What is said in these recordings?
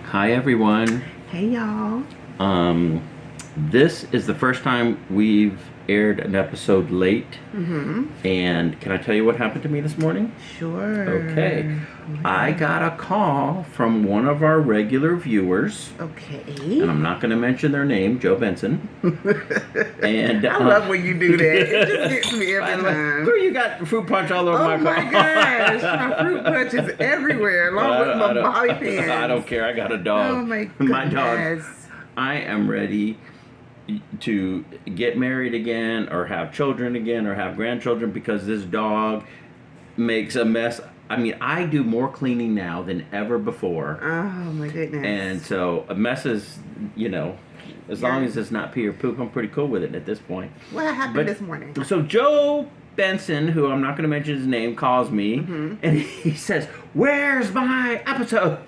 Hi everyone. Hey y'all. Um, this is the first time we've aired an episode late. And can I tell you what happened to me this morning? Sure. Okay. I got a call from one of our regular viewers. Okay. And I'm not going to mention their name, Joe Benson. And I love when you do that. It just gets me every time. Girl, you got fruit punch all over Oh my car. my gosh, my fruit punch is everywhere, along with my bobby pins. I don't care. I got a dog. Oh my goodness. My dog. I am ready to get married again or have children again or have grandchildren because this dog makes a mess. I mean, I do more cleaning now than ever before. Oh my goodness. And so a mess is, as long as it's not pee or poop, I'm pretty cool with it at this point. What happened this morning? So Joe Benson, who I'm not going to mention his name, calls me and he says, "Where's my episode?"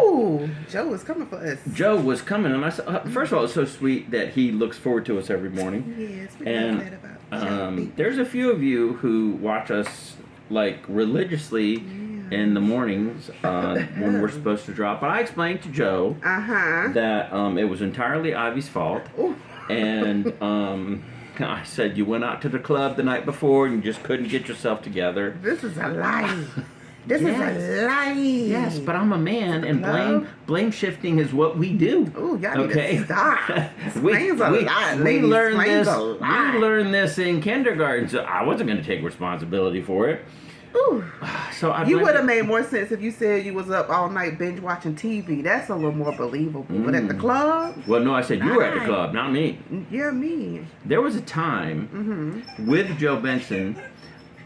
Ooh, Joe was coming for us. Joe was coming, and I said, first of all, it's so sweet that he looks forward to us every morning. Yes, we And love that about Joe. there's a few of you who watch us like religiously in the mornings when we're supposed to drop. But I explained to Joe that it was entirely Ivy's fault, and I said you went out to the club the night before and you just couldn't get yourself together. This is a lie. This is a lie. Yes, but I'm a man, and blame shifting is what we do. Oh, y'all need to stop. we learned this. We We learned this in kindergarten, so I wasn't going to take responsibility for it. Ooh. So you would have made more sense if you said you was up all night binge watching TV. That's a little more believable. But at the club? Well, no, I said you were at the club, not me. Yeah, me. There was a time with Joe Benson.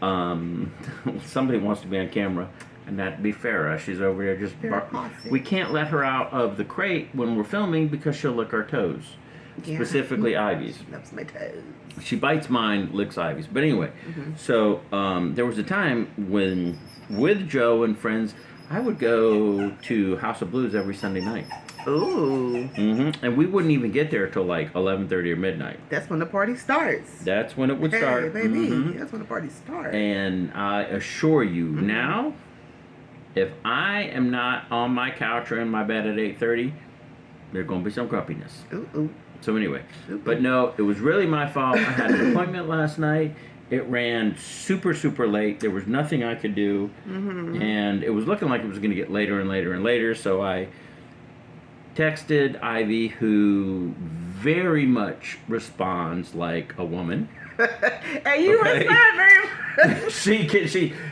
Somebody wants to be on camera, and that'd be Farrah. She's over there just we can't let her out of the crate when we're filming because she'll lick our toes. Yeah. Specifically Ivy's. She loves my toes. She bites mine, licks Ivy's. But anyway, so there was a time when with Joe and friends, I would go to House of Blues every Sunday night. Ooh. And we wouldn't even get there till like 11:30 or midnight. That's when the party starts. That's when it would start. Hey, baby. That's when the party starts. And I assure you, now, if I am not on my couch or in my bed at 8:30, there's going to be some grumpiness. Ooh. So anyway, but no, it was really my fault. I had an appointment last night. It ran super, super late. There was nothing I could do. And it was looking like it was going to get later and later and later. So I texted Ivy, who very much responds like a woman. And you respond very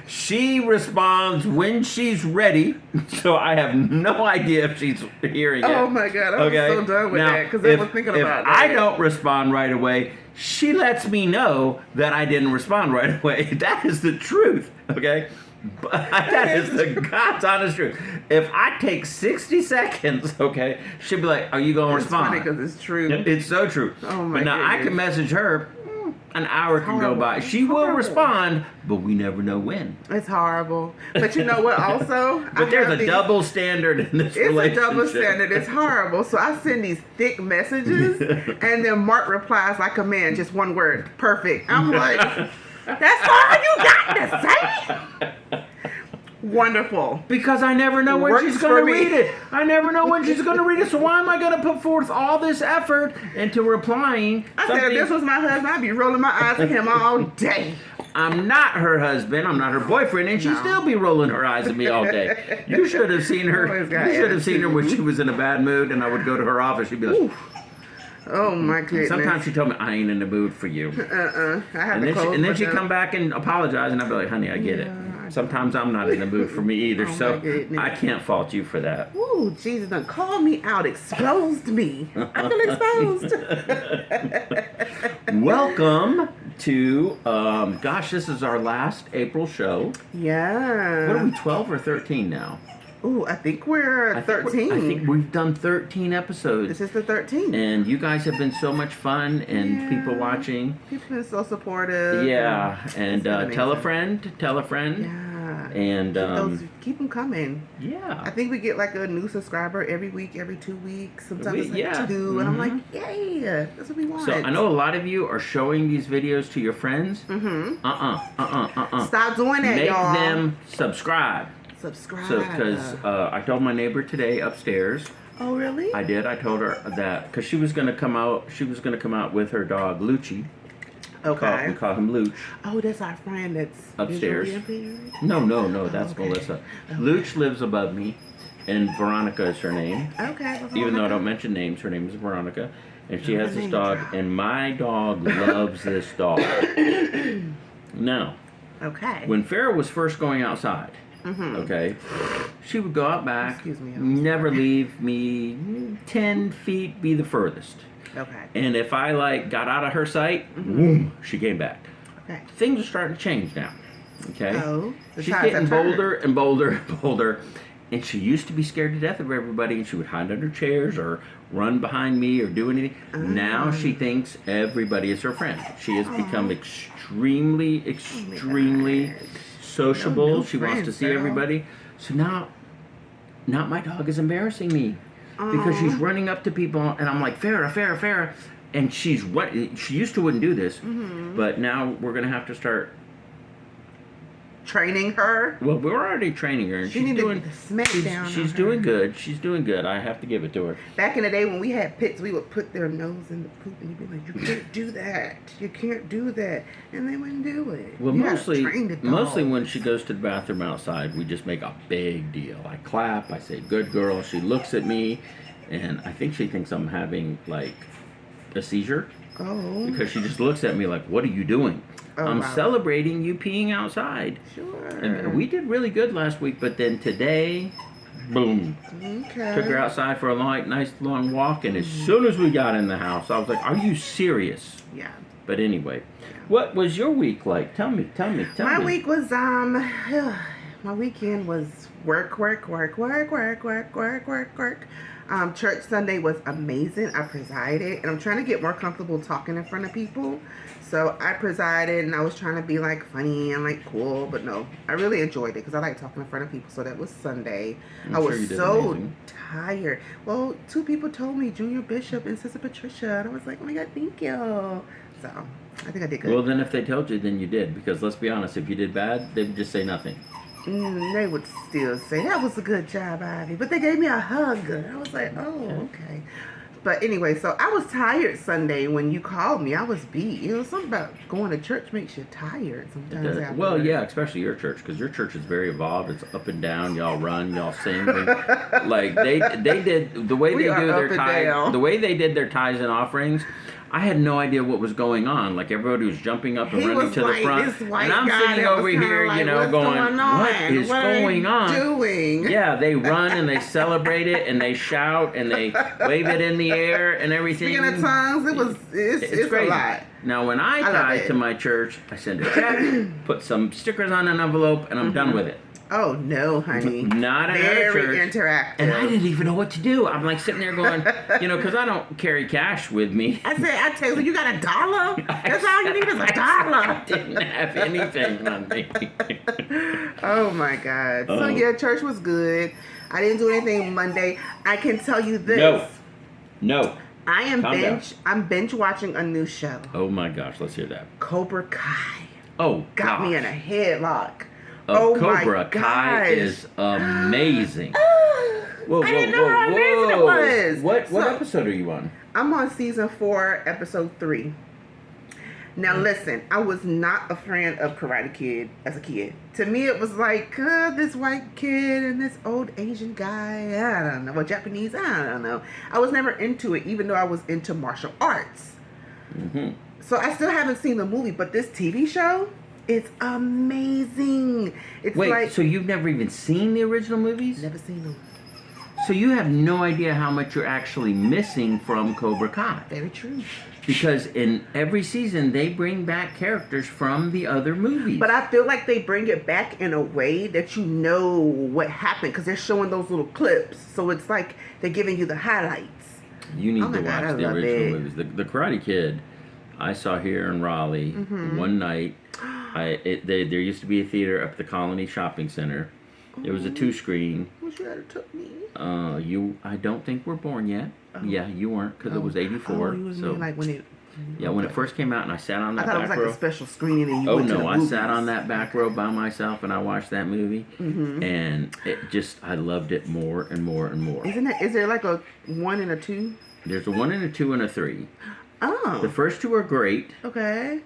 she responds when she's ready. So I have no idea if she's hearing it. Oh my God, I'm so done with that because I was thinking about that. If I don't respond right away, she lets me know that I didn't respond right away. That is the truth, okay? But that is the God's honest truth. If I take 60 seconds, okay, she'll be like, "Are you going to respond?" It's funny because it's true. It's so true. Oh my But now goodness. I can message her. An hour can go by. She will respond, but we never know when. It's horrible. But you know what also? But there's a double standard in this relationship. It's a double standard. It's horrible. So I send these thick messages, and then Mark replies like a man, just one word, perfect. I'm like, that's all you got to say? Wonderful. Because I never know when she's going to read it. I never know when she's going to read it. So why am I going to put forth all this effort into replying? I said, if this was my husband, I'd be rolling my eyes at him all day. I'm not her husband. I'm not her boyfriend, and she'd still be rolling her eyes at me all day. You should have seen her. You should have seen her when she was in a bad mood, and I would go to her office. She'd be like, "Oh my goodness." Sometimes she told me, "I ain't in the mood for you." I have to close. And then she'd come back and apologize, and I'd be like, "Honey, I get it. Sometimes I'm not in the mood for me either, so I can't fault you for that." Ooh, Jesus done called me out, exposed me. I feel exposed. Welcome to, this is our last April show. Yeah. What are we, 12 or 13 now? Ooh, I think we're 13. I think we've done 13 episodes. This is the 13th. And you guys have been so much fun, and people watching. People have been so supportive. Yeah, and tell a friend. Yeah. And keep them coming. Yeah. I think we get like a new subscriber every week, every 2 weeks. Sometimes it's like 2. And I'm like, yay, that's what we want. So I know a lot of you are showing these videos to your friends. Mm-hmm. Stop doing that, y'all. Make them subscribe. Subscribe. So, because I told my neighbor today upstairs. Oh, really? I did. I told her that because she was going to come out. She was going to come out with her dog Lucci. Okay. We call him Luch. Oh, that's our friend that's Upstairs. visually impaired? No, that's okay. Melissa. Okay. Luch lives above me, and Veronica is her name. Okay. Well, Even though I Veronica. don't mention names, her name is Veronica, and she Oh, has this name dog, drop. and my dog loves this dog. Now, Okay. when Farrah was first going outside, Mm-hmm. okay, she would go out back, Excuse me, I'm never leave me 10 feet, be the furthest. Okay. And if I like got out of her sight, Mm-hmm. boom, she came back. Okay. Things are starting to change now. Okay. Oh, the She's tides getting have turned. bolder and bolder and bolder. And she used to be scared to death of everybody, and she would hide under chairs or run behind me or do anything. Now she thinks everybody is her friend. She has become extremely, extremely sociable. No She wants to friends, see girl. everybody. So now my dog is embarrassing me because she's running up to people, and I'm like, Farrah. And she's what she used to wouldn't do this, but now we're gonna have to start. Training her. Well, we're already training her, and She she's need to doing. smack down She's on her. doing good. She's doing good. I have to give it to her. Back in the day when we had pits, we would put their nose in the poop and you'd be like, you can't do that. You can't do that. And they wouldn't do it. Well, You gotta mostly, train the mostly when dogs. she goes to the bathroom outside, we just make a big deal. I clap. I say, "Good girl." She looks at me, and I think she thinks I'm having like a seizure Oh, because she just looks at me like, "What are you doing?" Oh, I'm wow. celebrating you peeing outside. sure. And we did really good last week, but then today, boom, Okay. took her outside for a nice long walk, and as soon as we got in the house, I was like, "Are you serious?" Yeah. But anyway, what was your week like? Tell me. My week was my weekend was work. Church Sunday was amazing. I presided, and I'm trying to get more comfortable talking in front of people. So I presided, and I was trying to be like funny and like cool, but no, I really enjoyed it because I like talking in front of people. So that was Sunday. I'm I sure was you did so amazing. tired. Well, 2 people told me, Junior Bishop and Sister Patricia, and I was like, oh my God, thank you. So I think I did good. Well, then if they told you, then you did. Because let's be honest, if you did bad, they would just say nothing. They would still say that was a good job, Ivy, but they gave me a hug. I was like, oh, okay. But anyway, so I was tired Sunday when you called me. I was beat. You know, something about going to church makes you tired sometimes. after Well, work. yeah, especially your church, because your church is very evolved. It's up and down. Y'all run, y'all sing. Like they did the way We they are do up their and tithe, down. the way they did their tithes and offerings. I had no idea what was going on. Like everybody was jumping up and He running was to the like front, this white and I'm guy sitting that was over kinda here, like, you know, what's going, going on? "What is What are going you on?" doing? Yeah, they run and they celebrate it and they shout and they wave it in the air and everything. Speaking of tongues, it's a crazy. lot. Now, when I love tithe it. to my church, I send a check, put some stickers on an envelope, and I'm done with it. Oh no, honey. Not at our Very church. interactive. And I didn't even know what to do. I'm like sitting there going, you know, because I don't carry cash with me. I tell you, you got $1? That's all you need is I $1. didn't have anything on me. Oh my God. So Oh. yeah, church was good. I didn't do anything Monday. I can tell you this. No. I am Calm down. I'm binge watching a new show. Oh my gosh, let's hear that. Cobra Kai. Oh, Got me gosh. in a headlock. Oh, Oh my Cobra Kai gosh. is amazing. Whoa, I didn't know how amazing it was. What So- episode are you on? I'm on season 4, episode 3. Now listen, I was not a fan of Karate Kid as a kid. To me, it was like this white kid and this old Asian guy. I don't know, or Japanese. I don't know. I was never into it, even though I was into martial arts. Mm-hmm. So I still haven't seen the movie, but this TV show, it's amazing. It's Wait, like so you've never even seen the original movies? never seen them. So you have no idea how much you're actually missing from Cobra Kai. Very true. Because in every season, they bring back characters from the other movies. But I feel like they bring it back in a way that you know what happened because they're showing those little clips. So it's like they're giving you the highlights. You need Oh my to God, watch I the love original it. movies. The Karate Kid, I saw here in Raleigh one night. There used to be a theater up at the Colony Shopping Center. It was a 2-screen. Wish you had took me. I don't think we're born yet. Yeah, you weren't because it was '84. Oh, you was so mean like when it Yeah, when it first came out and I sat on I that thought it was back like row. a special screening and you Oh went to the no, I movies. sat on that back row by myself and I watched that movie, Mm-hmm. and I loved it more and more and more. Is there like a 1 and a 2? There's a 1 and a 2 and a 3. Oh. The first 2 are great. Okay.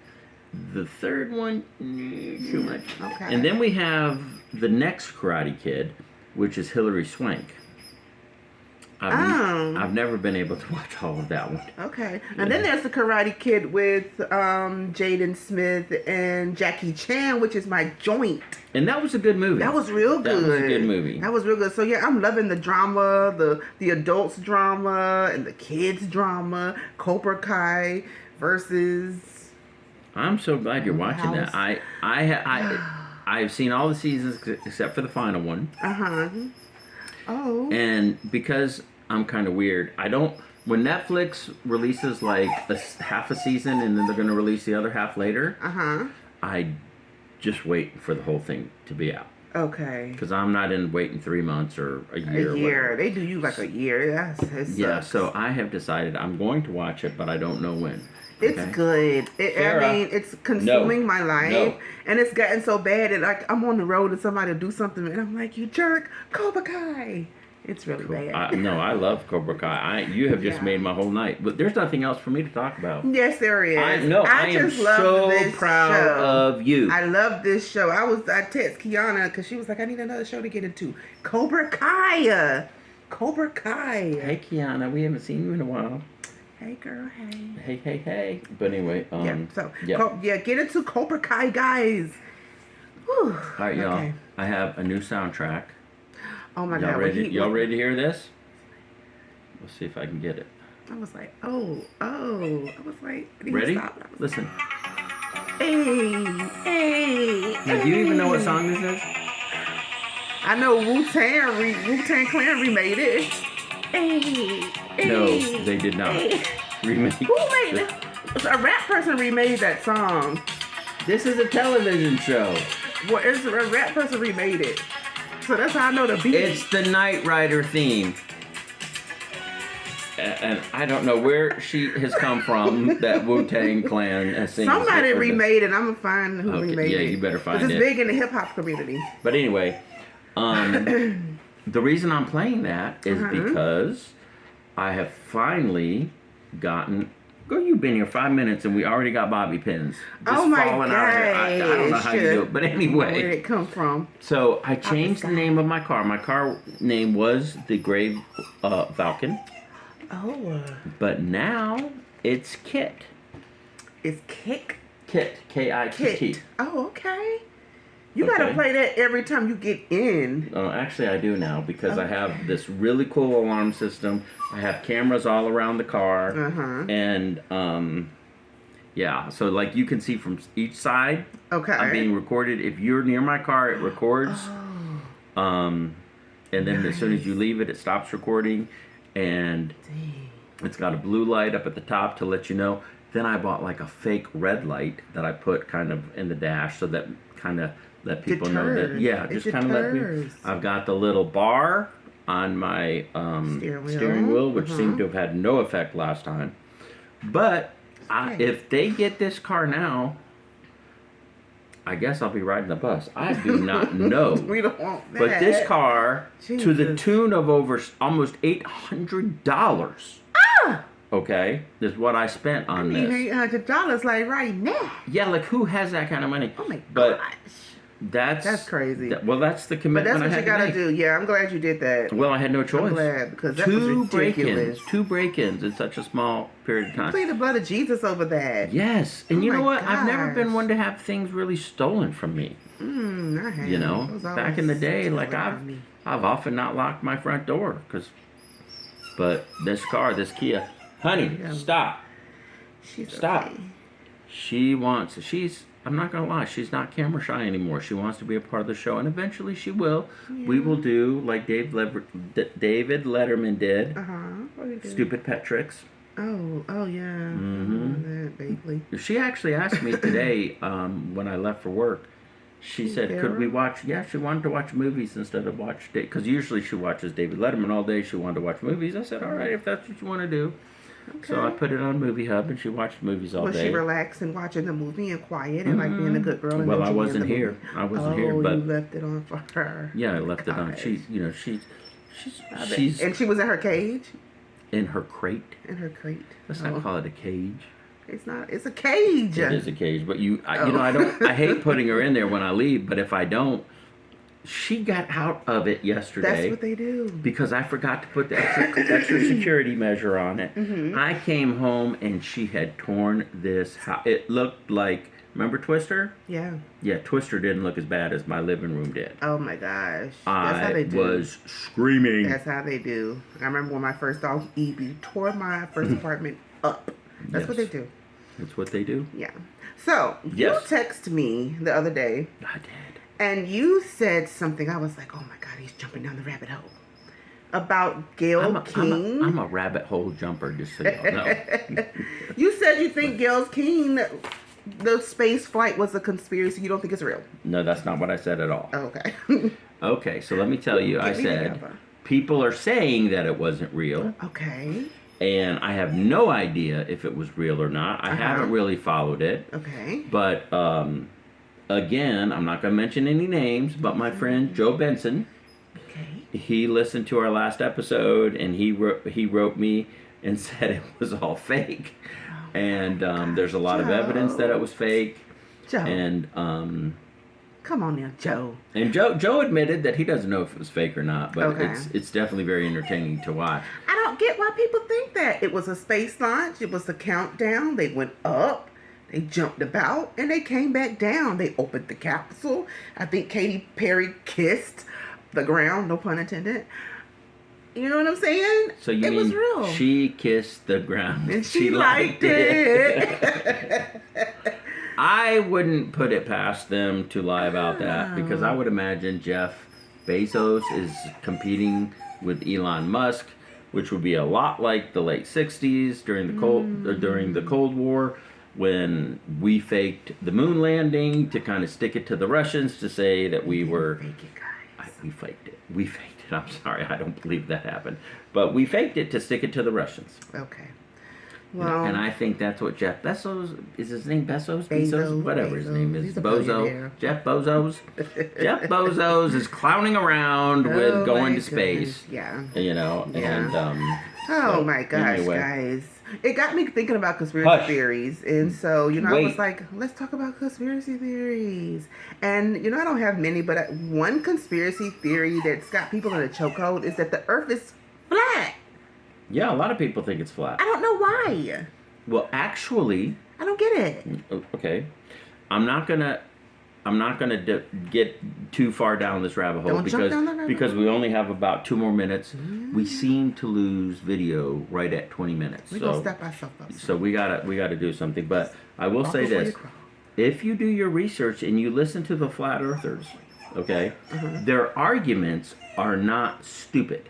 The third one, too much. Okay. And then we have the next Karate Kid, which is Hilary Swank. I've never been able to watch all of that one. Okay. And then there's the Karate Kid with Jaden Smith and Jackie Chan, which is my joint. And that was a good movie. That was real good. That was a good movie. That was real good. So yeah, I'm loving the drama, the adults drama and the kids drama. Cobra Kai versus. I'm so glad you're watching that. House. I've seen all the seasons except for the final one. Oh. And because I'm kind of weird, when Netflix releases like half a season and then they're going to release the other half later, I just wait for the whole thing to be out. Okay. Because I'm not in waiting 3 months or a year. A year. They do you like a year. Yeah, so I have decided I'm going to watch it, but I don't know when. It's Okay? good. Sarah, I mean, it's consuming my life. No. And it's gotten so bad that like I'm on the road and somebody will do something and I'm like, you jerk, Cobra Kai. It's really bad. No, I love Cobra Kai. You have just Yeah. made my whole night. But there's nothing else for me to talk about. Yes, there is. I am just love so this proud show. of you. I love this show. I text Kiana because she was like, I need another show to get into. Cobra Kai. Cobra Kai. Hey, Kiana, we haven't seen you in a while. Hey, girl. Hey. Hey. But anyway, Get into Cobra Kai, guys. Whew. All right, y'all. Okay. I have a new soundtrack. Oh my Y'all God. ready? Y'all ready to hear this? Let's see if I can get it. I was like, oh. I was like, did he Ready? stop? I was Listen. like, hey. Now, do you even know what song this is? I know Wu-Tang Clan remade it. Hey. No, they did not. Remake. Who made it? A rap person remade that song. This is a television show. Well, it's a rap person remade it. So that's how I know the beat. It's the Knight Rider theme. And I don't know where she has come from, that Wu-Tang Clan has seen. Somebody remade it. I'm going to find who Okay, remade it. yeah, you better find 'Cause it. it's big in the hip-hop community. But anyway, the reason I'm playing that is because I have finally gotten... Girl, you've been here 5 minutes and we already got bobby pins. Just Oh my falling out of here. I don't know how you do it. But Where anyway, did it come from? so I changed the name of my car. My car name was the Gray Falcon. Oh. But now it's Kit. It's Kick? Kit. K-I-T-T. Kit. Oh, okay. You got to Okay. play that every time you get in. Actually, I do now because I have this really cool alarm system. I have cameras all around the car. And, so like you can see from each side, Okay. I'm being recorded. If you're near my car, it records. And then as soon as you leave it, it stops recording. And it's got a blue light up at the top to let you know. Then I bought like a fake red light that I put kind of in the dash so that kind of let people know that. Deters. Yeah, It just kind of let me. deters. I've got the little bar on my steering wheel, which seemed to have had no effect last time. But if they get this car now, I guess I'll be riding the bus. I do not know. We don't want that. But this car, to the Jesus. tune of over almost $800, okay, is what I spent on this. $800 like right now. Yeah, like who has that kind of money? Oh my But gosh. that's crazy. that's the But commitment that's what I you had gotta to make. do. Yeah, I'm glad you did that. Well, I had no choice. I'm glad because that was ridiculous. Two break-ins in such a small period of time. Plead the blood of Jesus over that. Yes, and Oh you know my what? I've never been gosh. one to have things really stolen from me. I have. You know, It was back in the always day, like stolen from me. I've often not locked my front door but this car, this Kia, honey, Yeah. stop. She's Stop. okay. I'm not gonna lie, she's not camera shy anymore. She wants to be a part of the show, and eventually she will. We will do like David Letterman did, What you do? Stupid Pet Tricks. Oh yeah. That vaguely. She actually asked me today when I left for work. She said, "Could we Sarah? watch?" Yeah, she wanted to watch movies instead of because usually she watches David Letterman all day. She wanted to watch movies. I said, "All right, if that's what you want to do." So I put it on Movie Hub, and she watched movies all Was day. she relaxed and watching the movie and quiet and like being a good girl? And Well, I enjoying wasn't the here. movie? I wasn't here, Oh, but you left it on for her. yeah, I left it on. Gosh. She's And she was in her cage. in her crate. In her crate. Let's not call it a cage. It's not. It's a cage. It is a cage, but I hate putting her in there when I leave, but if I don't, she got out of it yesterday. That's what they do. Because I forgot to put the extra security measure on it. Mm-hmm. I came home and she had torn this house. It looked like, remember Twister? Yeah. Yeah, Twister didn't look as bad as my living room did. Oh my gosh. That's how they do. I was screaming. That's how they do. I remember when my first dog, Evie, tore my first apartment up. That's what they Yes. do. That's what they do? Yeah. So, Yes. you texted me the other day, I did. and you said something. I was like, oh my God, he's jumping down the rabbit hole. About Gayle King. I'm a rabbit hole jumper, just so y'all know. You said you think Gayle King, the space flight was a conspiracy. You don't think it's real. No, that's not what I said at all. Oh, okay. Okay, so let me tell you. I Get me said, together. people are saying that it wasn't real. Okay. And I have no idea if it was real or not. I haven't really followed it. Okay. But again, I'm not going to mention any names, but my friend Joe Benson, Okay. he listened to our last episode and he wrote me and said it was all fake. And there's a lot of evidence that it was fake. Joe. And Come on now, Joe. and Joe admitted that he doesn't know if it was fake or not, but Okay. it's definitely very entertaining to watch. I don't get why people think that. It was a space launch. It was the countdown. They went up. They jumped about. And they came back down. They opened the capsule. I think Katy Perry kissed the ground. No pun intended. You know what I'm saying? So you it mean was real. she kissed the ground and she liked it. I wouldn't put it past them to lie about that because I would imagine Jeff Bezos is competing with Elon Musk, which would be a lot like the late '60s during the Cold War, when we faked the moon landing to kind of stick it to the Russians to say that we were. Fake it, guys. We faked it. We faked it. I'm sorry, I don't believe that happened, but we faked it to stick it to the Russians. Okay. Well, And I think that's what Jeff Bezos, is his name Bezos? Bezos, Whatever his name is. He's a Bozo. billionaire. Jeff Bezos. Jeff Bezos is clowning around with Oh, going my to space. goodness. Yeah. You know, Yeah. and Oh so, my gosh, anyway. guys. It got me thinking about conspiracy Hush. theories. And so, I Wait. was like, let's talk about conspiracy theories. And, I don't have many, but one conspiracy theory that's got people in a chokehold is that the earth is flat. Yeah, a lot of people think it's flat. I don't know why. Well, actually, I don't get it. okay, I'm not gonna get too far down this rabbit hole Don't jump down the rabbit because hole. we only have about 2 more minutes. We seem to lose video right at 20 minutes. We're so going to step ourselves up. So we gotta do something. But I will Walk say before you this: crawl. if you do your research and you listen to the flat earthers, okay, their arguments are not stupid.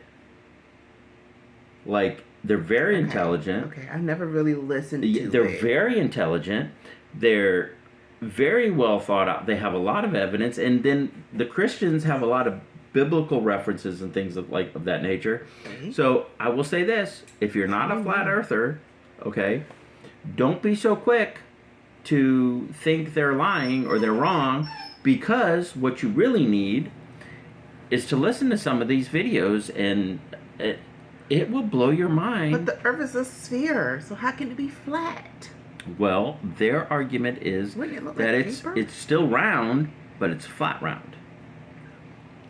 Like they're very intelligent. Okay, I've never really listened to They're it. very intelligent. They're very well thought out. They have a lot of evidence, and then the Christians have a lot of biblical references and things of that nature. Okay. So I will say this: if you're not a flat earther, okay, don't be so quick to think they're lying or they're wrong, because what you really need is to listen to some of these videos, and it will blow your mind. But the earth is a sphere, so how can it be flat? Well, their argument is Wouldn't it look that like it's paper? it's still round, but it's flat round.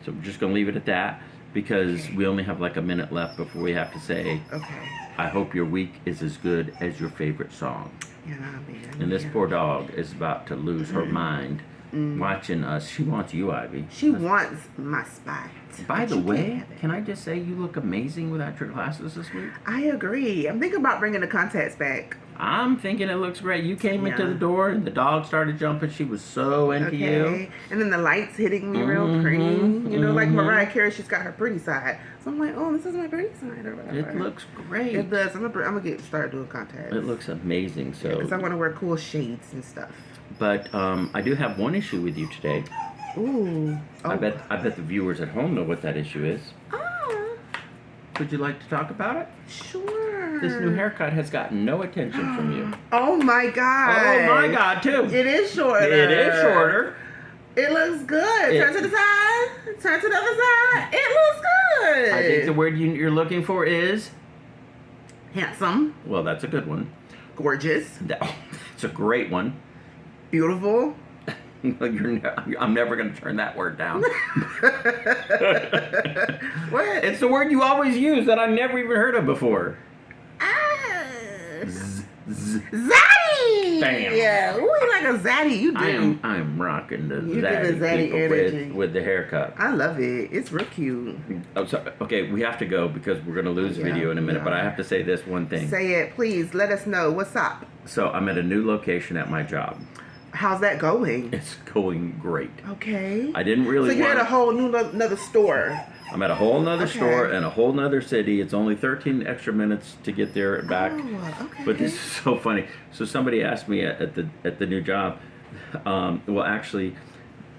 So we're just gonna leave it at that because we only have like a minute left before we have to say, Okay. I hope your week is as good as your favorite song. Yeah, man. And this yeah. poor dog is about to lose her mind watching us. She wants you, Ivy. She wants my spot. By but the you can't way, have it. can I just say you look amazing without your glasses this week? I agree. I'm thinking about bringing the contacts back. I'm thinking it looks great. You came into Yeah. the door and the dog started jumping. She was so into you. Okay. And then the lights hitting me real pretty. Like Mariah Carey, she's got her pretty side. So I'm like, oh, this is my pretty side or whatever. It looks great. It does. I'm gonna start doing contacts. It looks amazing. Because I So, want to wear cool shades and stuff. but I do have one issue with you today. Ooh. Oh. I bet the viewers at home know what that issue is. Ah, Would you like to talk about it? sure. this new haircut has gotten no attention from you. Oh my God. Oh my God, too. It is shorter. It is shorter. It looks good. Turn to the side. Turn to the other side. It looks good. I think the word you're looking for is Handsome. well, that's a good one. Gorgeous. It's a great one. Beautiful. I'm never going to turn that word down. What? It's the word you always use that I've never even heard of before. Zaddy! Bam. Yeah, ooh, you like a zaddy. You do. I am rocking the You give zaddy, a zaddy people energy. with the haircut. I love it. It's real cute. Oh, so, okay, we have to go because we're going to lose Yeah, video in a minute. yeah. But I have to say this one thing. Say it, please. Let us know. What's up? So I'm at a new location at my job. How's that going? It's going great. Okay. I didn't really. So you're want at a whole new another store. I'm at a whole nother Okay. store in a whole nother city. It's only 13 extra minutes to get there and back. Oh, okay. But this is so funny. So somebody asked me at the new job,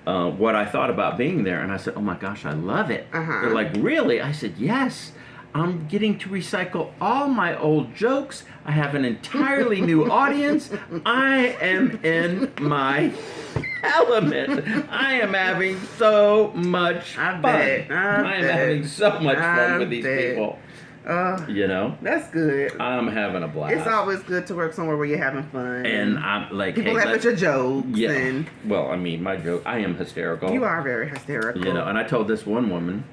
what I thought about being there, and I said, "Oh my gosh, I love it." Uh-huh. They're like, "Really?" I said, "Yes. I'm getting to recycle all my old jokes. I have an entirely new audience. I am in my element. I am having so much fun. I am having so much fun with these people. You know, That's good. I'm having a blast. It's always good to work somewhere where you're having fun. and I'm like, people hey, laugh at your jokes. yeah. And Well, I mean, my joke. I am hysterical. you are very hysterical. You know, and I told this one woman.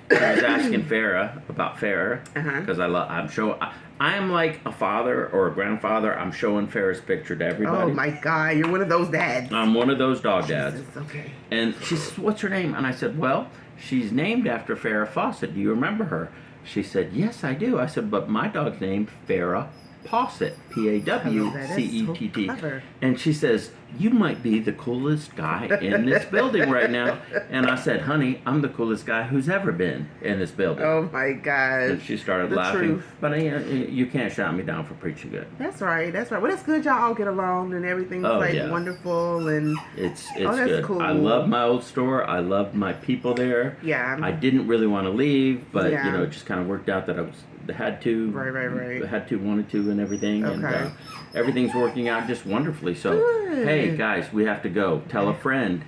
I was asking Farrah about Farrah because I am like a father or a grandfather. I'm showing Farrah's picture to everybody. Oh my God, you're one of those dads. I'm one of those dog dads. Jesus, okay. And she says, "What's her name?" And I said, "Well, she's named after Farrah Fawcett. Do you remember her?" She said, "Yes, I do." I said, "But my dog's named Farrah Fawcett, Pawcett." So clever. And she says, "You might be the coolest guy in this building right now." And I said, "Honey, I'm the coolest guy who's ever been in this building." Oh my God. And she started The laughing. truth. But you can't shout me down for preaching good. That's right. That's right. Well, that's good. Y'all all get along and everything's Oh, like yeah. wonderful and It's that's good. cool. I love my old store. I love my people there. yeah. I didn't really want to leave, but Yeah. you know, it just kind of worked out that I had to. Right. Had to, wanted to, and everything. And Okay. everything's working out just wonderfully. So, Good. hey guys, we have to go. Tell a friend.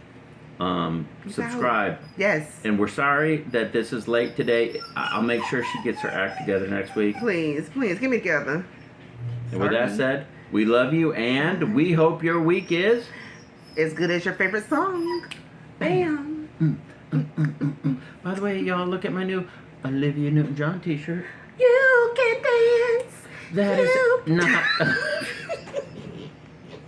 Subscribe. Yes. And we're sorry that this is late today. I'll make sure she gets her act together next week. Please, get me together. And with that Sorry. said, we love you, and we hope your week is As good as your favorite song. Bam. By the way, y'all, look at my new Olivia Newton-John T-shirt. You can dance. That is You- not.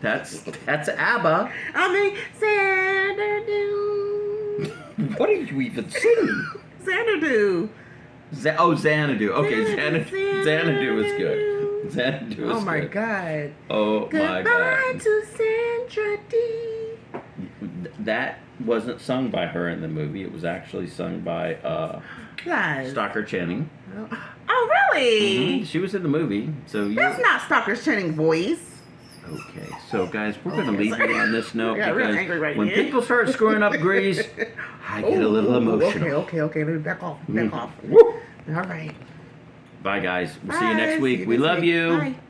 That's ABBA. I mean, Xanadu. What are you even singing? Xanadu. Xanadu. Okay, Xanadu is good. Xanadu is Oh my good. God. Oh my Goodbye God. to Sandra D. That wasn't sung by her in the movie. It was actually sung by Lies. Stockard Channing. Oh, really? She was in the movie. So you. That's not Stalker Channing voice. Okay, so guys, we're going to Okay, leave sorry. you on this note I got real because angry right when here. people start screwing up Grease, I get a little emotional. Okay. Let me back off. Back off. Woo. All right. Bye, guys. We'll see you Bye. next See week. you We next love week. you. Bye.